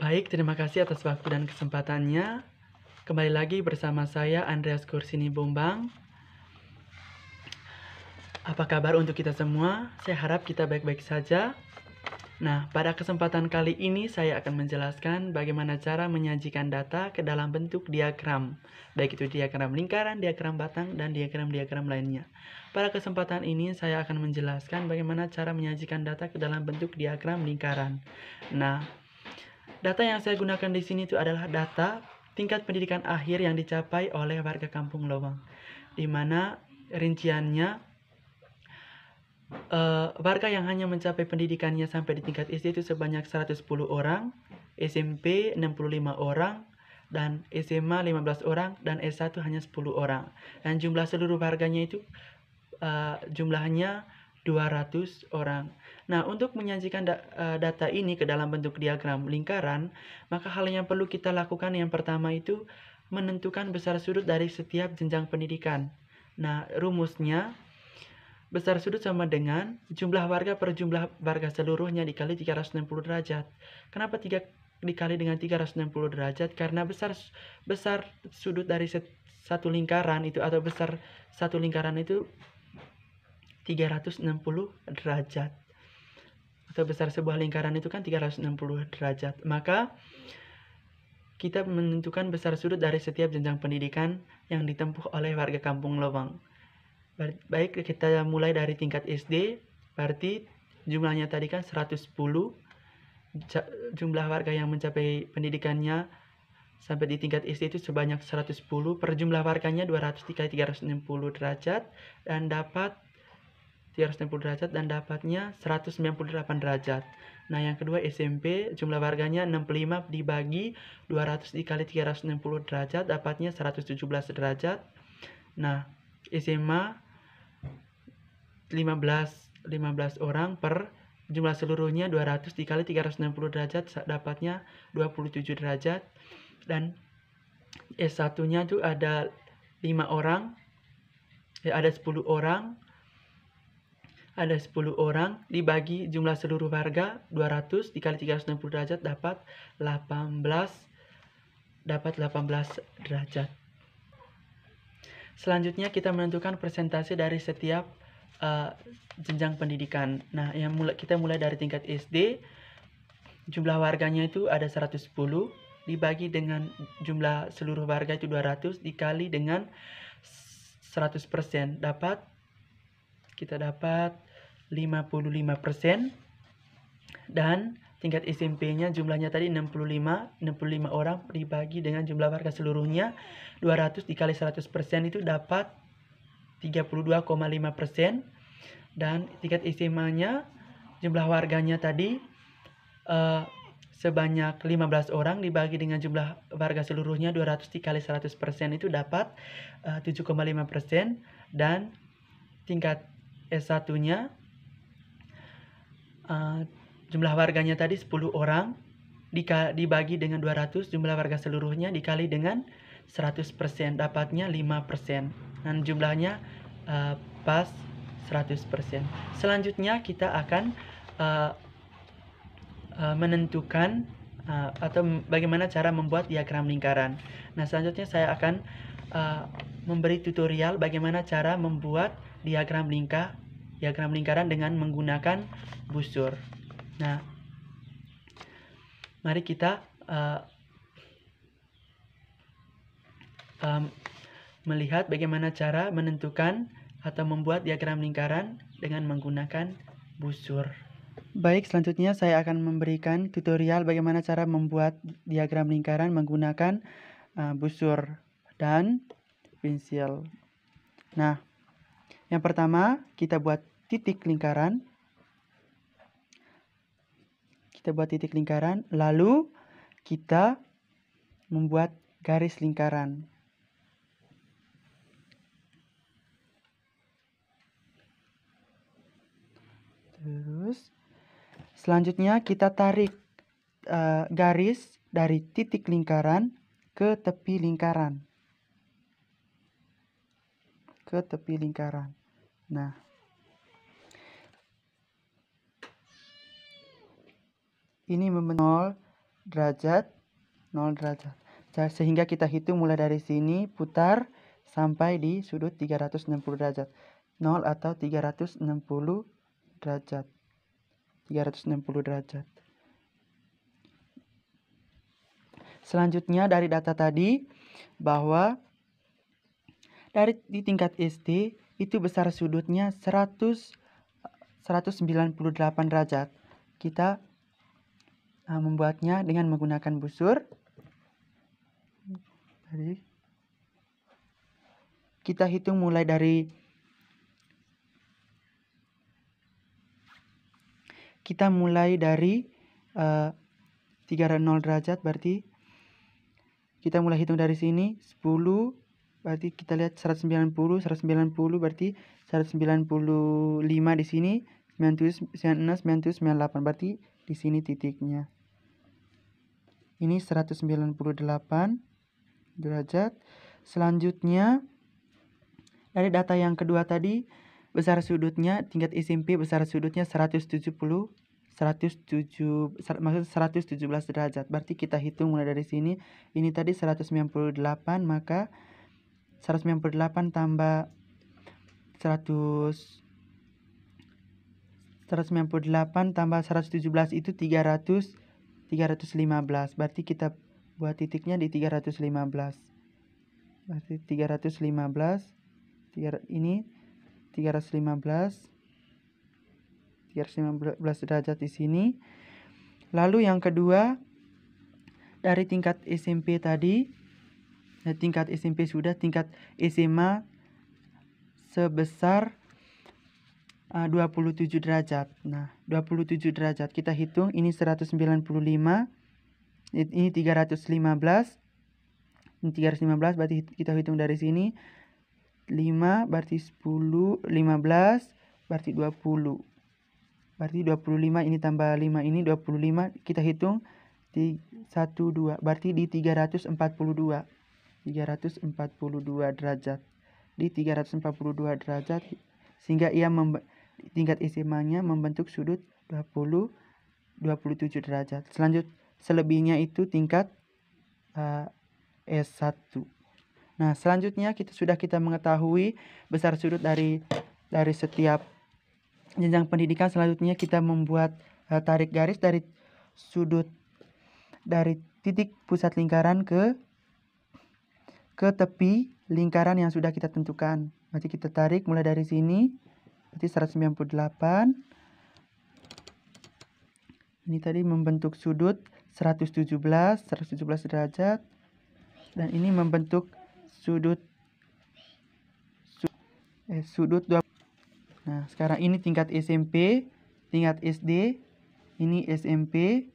Baik, terima kasih atas waktu dan kesempatannya. Kembali lagi bersama saya Andreas Kursini Bombang. Apa kabar untuk kita semua? Saya harap kita baik-baik saja. Nah, pada kesempatan kali ini saya akan menjelaskan bagaimana cara menyajikan data ke dalam bentuk diagram. Baik itu diagram lingkaran, diagram batang, dan diagram-diagram lainnya. Pada kesempatan ini saya akan menjelaskan bagaimana cara menyajikan data ke dalam bentuk diagram lingkaran. Nah, data yang saya gunakan di sini itu adalah data tingkat pendidikan akhir yang dicapai oleh warga Kampung Lowang, di mana rinciannya warga yang hanya mencapai pendidikannya sampai di tingkat SD itu sebanyak 110 orang, SMP 65 orang, dan SMA 15 orang, dan S1 hanya 10 orang. Dan jumlah seluruh warganya itu jumlahnya 200 orang. Nah, untuk menyajikan data ini ke dalam bentuk diagram lingkaran, maka hal yang perlu kita lakukan yang pertama itu menentukan besar sudut dari setiap jenjang pendidikan. Nah, rumusnya besar sudut sama dengan jumlah warga per jumlah warga seluruhnya dikali 360 derajat. Kenapa 3 dikali dengan 360 derajat? Karena besar sudut dari satu lingkaran itu, atau besar satu lingkaran itu 360 derajat. Atau besar sebuah lingkaran itu kan 360 derajat. Maka kita menentukan besar sudut dari setiap jenjang pendidikan yang ditempuh oleh warga Kampung Lowang. Baik, kita mulai dari tingkat SD, berarti jumlahnya tadi kan 110, jumlah warga yang mencapai pendidikannya sampai di tingkat SD itu sebanyak 110, per jumlah warganya 200 dikali 360 derajat, dan dapat 360 derajat dan dapatnya 198 derajat. Nah, yang kedua SMP, jumlah warganya 65 dibagi 200 dikali 360 derajat, dapatnya 117 derajat. Nah, SMA 15 orang per jumlah seluruhnya 200 dikali 360 derajat, dapatnya 27 derajat. Dan S1-nya tuh ada 5 orang, ada 10 orang, dibagi jumlah seluruh warga 200 dikali 360 derajat, dapat 18 derajat. Selanjutnya kita menentukan persentase dari setiap jenjang pendidikan. Nah, kita mulai dari tingkat SD. Jumlah warganya itu ada 110 dibagi dengan jumlah seluruh warga itu 200 dikali dengan 100%, kita dapat 55%. Dan tingkat SMP-nya jumlahnya tadi 65 orang dibagi dengan jumlah warga seluruhnya 200 dikali 100% itu dapat 32,5%. Dan tingkat SMA-nya jumlah warganya tadi sebanyak 15 orang dibagi dengan jumlah warga seluruhnya 200 dikali 100% itu dapat 7,5%. Dan tingkat S1-nya jumlah warganya tadi 10 orang dibagi dengan 200 jumlah warga seluruhnya dikali dengan 100%, dapatnya 5%. Dan jumlahnya pas 100%. Selanjutnya kita akan menentukan atau bagaimana cara membuat diagram lingkaran. Nah, selanjutnya saya akan memberi tutorial bagaimana cara membuat diagram lingkaran dengan menggunakan busur. Nah, mari kita melihat bagaimana cara menentukan atau membuat diagram lingkaran dengan menggunakan busur. Baik, selanjutnya saya akan memberikan tutorial bagaimana cara membuat diagram lingkaran menggunakan busur dan pensil. Nah, yang pertama kita buat titik lingkaran. Lalu kita membuat garis lingkaran. Terus selanjutnya kita tarik garis dari titik lingkaran ke tepi lingkaran. Nah, ini membentuk 0, derajat, 0 derajat. Sehingga kita hitung mulai dari sini, putar sampai di sudut 360 derajat. 0 atau 360 derajat. 360 derajat. Selanjutnya dari data tadi, bahwa di tingkat SD itu besar sudutnya 198 derajat. Kita membuatnya dengan menggunakan busur. Jadi, kita hitung mulai dari 30 derajat, berarti kita mulai hitung dari sini 10, berarti kita lihat 190 berarti 195 di sini, 97, 96, 97, 98, berarti di sini titiknya. Ini 198 derajat. Selanjutnya dari data yang kedua tadi, besar sudutnya tingkat SMP besar sudutnya 117 derajat. Berarti kita hitung mulai dari sini. Ini tadi 198, maka 198 tambah 198 tambah 117 itu 315. Berarti kita buat titiknya di 315. Berarti 315. Ini 315 derajat di sini. Lalu yang kedua, dari tingkat SMP tadi, tingkat SMP sudah, tingkat SMA sebesar 27 derajat. Nah, 27 derajat kita hitung, ini 195, ini 315. Ini 315, berarti kita hitung dari sini 5 berarti 10, 15 berarti 20. Berarti 25, ini tambah 5, ini 25, kita hitung 1, 2, berarti di 342 derajat. Di 342 derajat, sehingga ia tingkat SMA-nya membentuk sudut 27 derajat. Selebihnya itu tingkat S1. Nah, selanjutnya kita mengetahui besar sudut dari setiap jenjang pendidikan. Selanjutnya kita membuat tarik garis dari sudut, dari titik pusat lingkaran ke tepi lingkaran yang sudah kita tentukan. Berarti kita tarik mulai dari sini, berarti 198. Ini tadi membentuk sudut 117 derajat. Dan ini membentuk sudut 20. Nah, sekarang ini tingkat SMP, tingkat SD, ini SMP,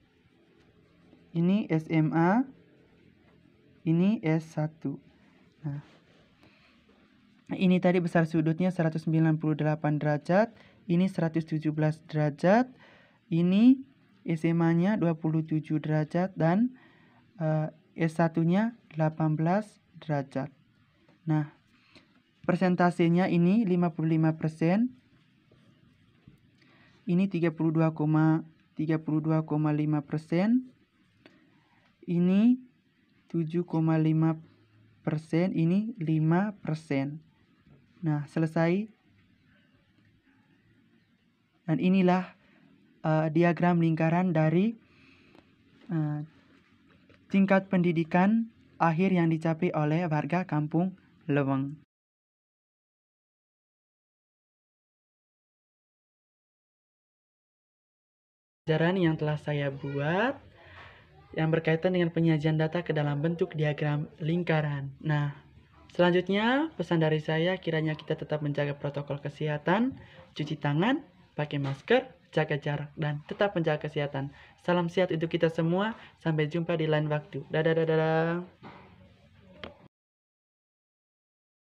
ini SMA, ini S1. Nah, ini tadi besar sudutnya 198 derajat, ini 117 derajat, ini SMA-nya 27 derajat, dan S1-nya 18 derajat. Nah, persentasenya ini 55%, ini 32,5%, ini 7,5%, ini 5%. Nah, selesai. Dan inilah diagram lingkaran dari tingkat pendidikan akhir yang dicapai oleh warga Kampung Leweng. Pelajaran yang telah saya buat yang berkaitan dengan penyajian data ke dalam bentuk diagram lingkaran. Nah, selanjutnya pesan dari saya, kiranya kita tetap menjaga protokol kesehatan, cuci tangan, pakai masker, jaga jarak, dan tetap menjaga kesehatan. Salam sehat untuk kita semua. Sampai jumpa di lain waktu. Dadah.